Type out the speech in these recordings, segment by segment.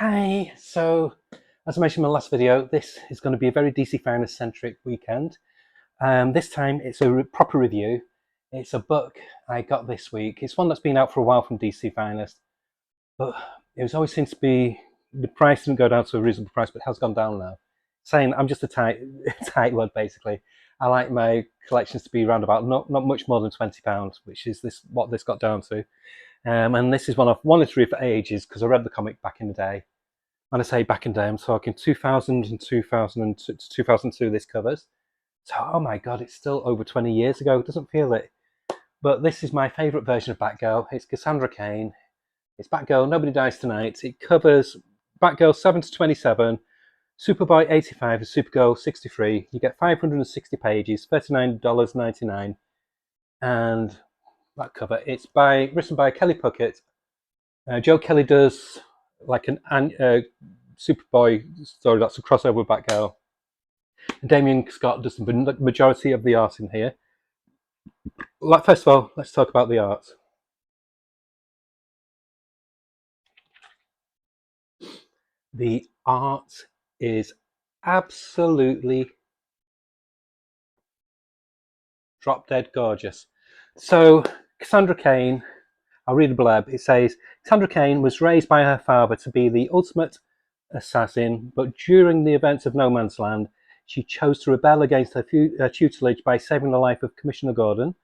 Hi, so as I mentioned in my last video, this is going to be a very DC Finest centric weekend. This time it's a proper review. It's a book I got this week. It's one that's been out for a while from DC Finest, but it was always seems to be the price didn't go down to a reasonable price, but it has gone down now. Saying I'm just a tight word basically. I like my collections to be around about not much more than £20, which is what this got down to. And this is one I've wanted to read for ages because I read the comic back in the day. When I say back in the day, I'm talking 2000 and 2002 this covers. So, oh my God, it's still over 20 years ago. It doesn't feel it. But this is my favourite version of Batgirl. It's Cassandra Cain. It's Batgirl, Nobody Dies Tonight. It covers Batgirl 7 to 27, Superboy 85 and Supergirl 63. You get 560 pages, $39.99. And that cover, it's written by Kelly Puckett. Joe Kelly does like an Superboy story that's a crossover with Batgirl. And Damien Scott does the majority of the art in here. First of all, let's talk about the art. The art is absolutely drop dead gorgeous. So Cassandra Cain, I'll read a blurb. It says, Cassandra Cain was raised by her father to be the ultimate assassin, but during the events of No Man's Land, she chose to rebel against her tutelage by saving the life of Commissioner Gordon.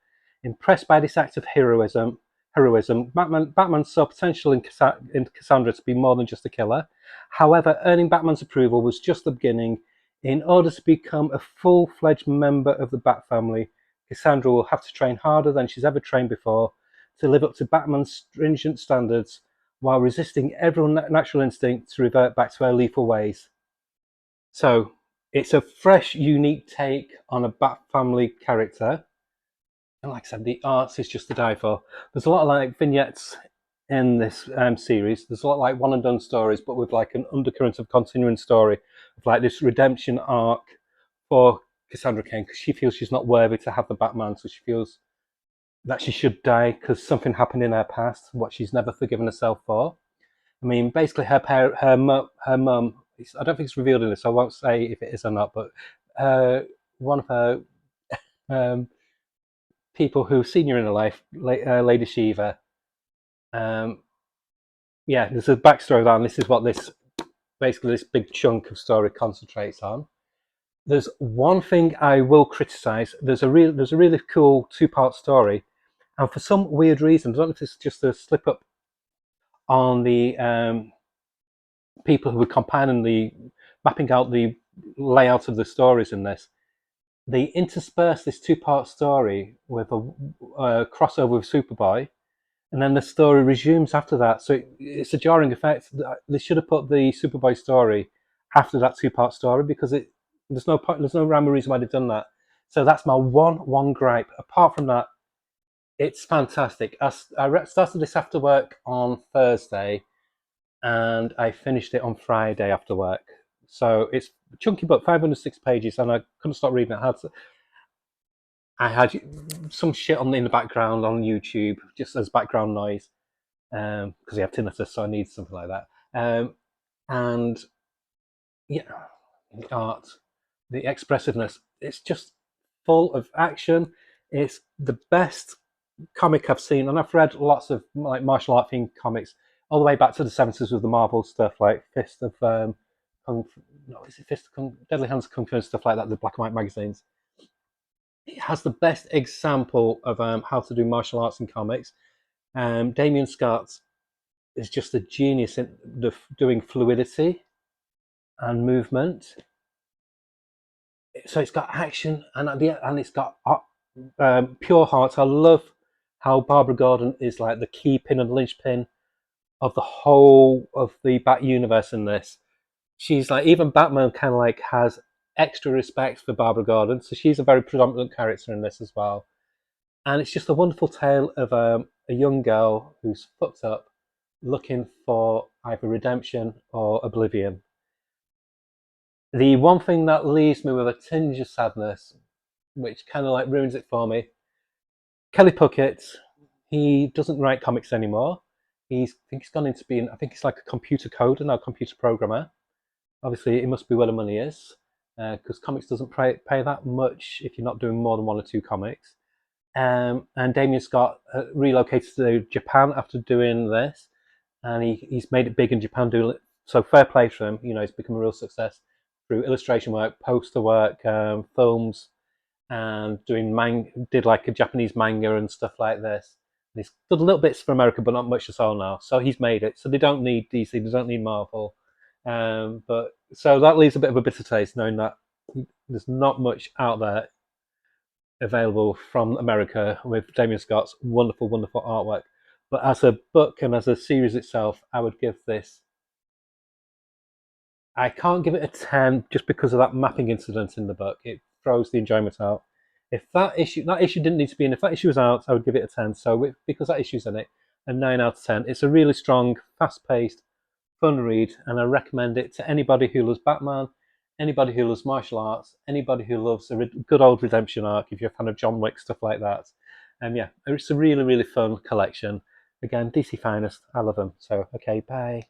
Impressed by this act of heroism, Batman saw potential in Cassandra to be more than just a killer. However, earning Batman's approval was just the beginning. In order to become a full-fledged member of the Bat family, Cassandra will have to train harder than she's ever trained before to live up to Batman's stringent standards while resisting every natural instinct to revert back to her lethal ways. So it's a fresh, unique take on a Bat family character. And like I said, the art is just to die for. There's a lot of like vignettes in this series. There's a lot of like one and done stories, but with like an undercurrent of continuing story of like this redemption arc for Cassandra Cain because she feels she's not worthy to have the Batman, so she feels that she should die because something happened in her past, what she's never forgiven herself for. I mean, basically, her mum. I don't think it's revealed in this, so I won't say if it is or not. But one of her um, people who's senior in her life, Lady Shiva. Yeah, there's a backstory of that, and this is what this big chunk of story concentrates on. There's one thing I will criticize. There's a really cool two-part story, and for some weird reason, I don't know if it's just a slip up on the people who were mapping out the layout of the stories in this. They intersperse this two-part story with a crossover with Superboy, and then the story resumes after that. So it's a jarring effect. They should have put the Superboy story after that two-part story because there's no rhyme or reason why they've done that. So that's my one gripe. Apart from that, it's fantastic. I started this after work on Thursday, and I finished it on Friday after work. So it's a chunky book, 506 pages, and I couldn't stop reading it. I had some shit in the background on YouTube just as background noise because I have tinnitus, so I need something like that. And yeah, the art, the expressiveness, it's just full of action. It's the best comic I've seen, and I've read lots of like martial art themed comics all the way back to the 70s with the Marvel stuff like Fist of Kung Fu, no, is it Fist of Kung, Deadly Hands of Kung Fu and stuff like that, the black and white magazines. It has the best example of how to do martial arts in comics. Damien Scott is just a genius in doing fluidity and movement. So it's got action and it's got pure heart. I love how Barbara Gordon is like the key pin and linchpin of the whole of the Bat universe in this. She's like, even Batman kind of like has extra respect for Barbara Gordon, so she's a very predominant character in this as well. And it's just a wonderful tale of a young girl who's fucked up, looking for either redemption or oblivion. The one thing that leaves me with a tinge of sadness, which kind of like ruins it for me, Kelly Puckett, he doesn't write comics anymore. I think he's gone into being, I think he's like a computer coder now, computer programmer. Obviously, it must be where the money is, because comics doesn't pay that much if you're not doing more than one or two comics. And Damien Scott relocated to Japan after doing this, and he's made it big in Japan. So fair play to him. You know, he's become a real success through illustration work, poster work, films, and did like a Japanese manga and stuff like this. And he's done little bits for America, but not much at all now. So he's made it. So they don't need DC, they don't need Marvel. But so that leaves a bit of a bitter taste, knowing that there's not much out there available from America with Damien Scott's wonderful, wonderful artwork. But as a book and as a series itself, I would give this. I can't give it a 10 just because of that mapping incident in the book. It throws the enjoyment out. If that issue didn't need to be in, if that issue was out, I would give it a 10. So because that issue's in it, a 9 out of 10. It's a really strong, fast-paced, fun read, and I recommend it to anybody who loves Batman, anybody who loves martial arts, anybody who loves a good old redemption arc, if you're a fan of John Wick, stuff like that. Yeah, it's a really, really fun collection. Again, DC Finest. I love them. So, okay, bye.